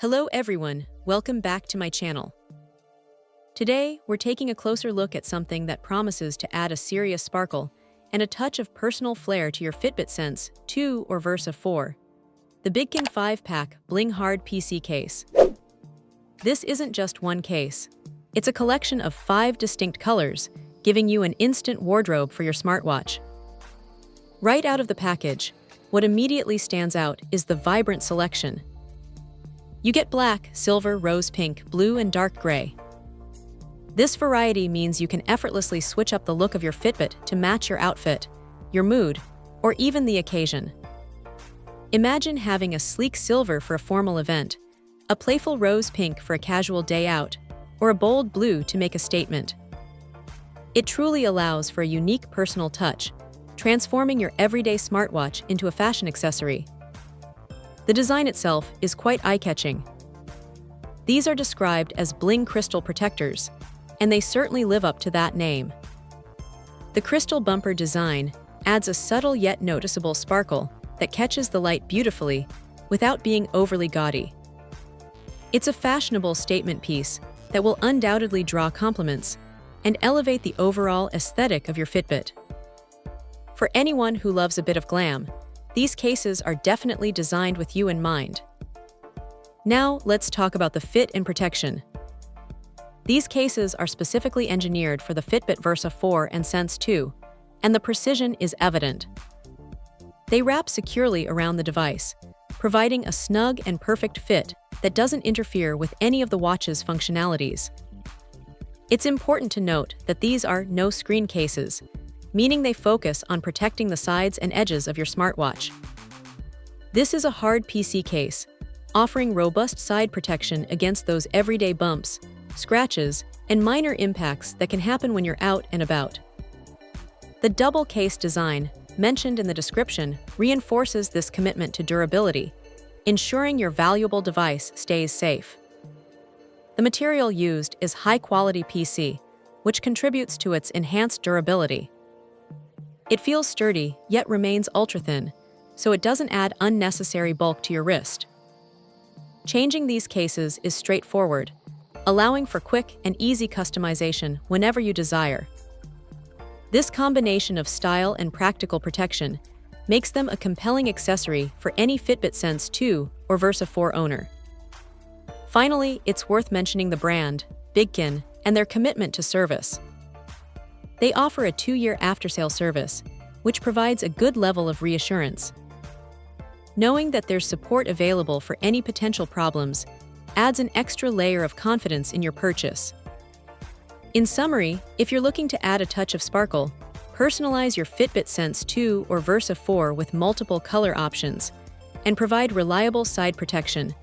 Hello everyone, welcome back to my channel. Today, we're taking a closer look at something that promises to add a serious sparkle and a touch of personal flair to your Fitbit Sense 2 or Versa 4. The Bigqin 5-pack Bling Hard PC case. This isn't just one case. It's a collection of 5 distinct colors, giving you an instant wardrobe for your smartwatch. Right out of the package, what immediately stands out is the vibrant selection. You get black, silver, rose pink, blue, and dark gray. This variety means you can effortlessly switch up the look of your Fitbit to match your outfit, your mood, or even the occasion. Imagine having a sleek silver for a formal event, a playful rose pink for a casual day out, or a bold blue to make a statement. It truly allows for a unique personal touch, transforming your everyday smartwatch into a fashion accessory. The design itself is quite eye-catching. These are described as Bling crystal protectors, and they certainly live up to that name. The crystal bumper design adds a subtle yet noticeable sparkle that catches the light beautifully without being overly gaudy. It's a fashionable statement piece that will undoubtedly draw compliments and elevate the overall aesthetic of your Fitbit. For anyone who loves a bit of glam, these cases are definitely designed with you in mind. Now, let's talk about the fit and protection. These cases are specifically engineered for the Fitbit Versa 4 and Sense 2, and the precision is evident. They wrap securely around the device, providing a snug and perfect fit that doesn't interfere with any of the watch's functionalities. It's important to note that these are no-screen cases, meaning they focus on protecting the sides and edges of your smartwatch. This is a hard PC case, offering robust side protection against those everyday bumps, scratches, and minor impacts that can happen when you're out and about. The double case design, mentioned in the description, reinforces this commitment to durability, ensuring your valuable device stays safe. The material used is high-quality PC, which contributes to its enhanced durability. It feels sturdy, yet remains ultra-thin, so it doesn't add unnecessary bulk to your wrist. Changing these cases is straightforward, allowing for quick and easy customization whenever you desire. This combination of style and practical protection makes them a compelling accessory for any Fitbit Sense 2 or Versa 4 owner. Finally, it's worth mentioning the brand, Bigqin, and their commitment to service. They offer a 2-year after-sale service, which provides a good level of reassurance. Knowing that there's support available for any potential problems adds an extra layer of confidence in your purchase. In summary, if you're looking to add a touch of sparkle, personalize your Fitbit Sense 2 or Versa 4 with multiple color options, and provide reliable side protection,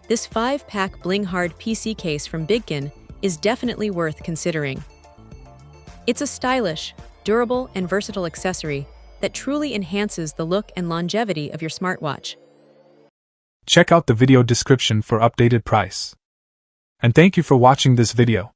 this 5-pack Bling Hard PC case from Bigqin is definitely worth considering. It's a stylish, durable, and versatile accessory that truly enhances the look and longevity of your smartwatch. Check out the video description for updated price. And thank you for watching this video.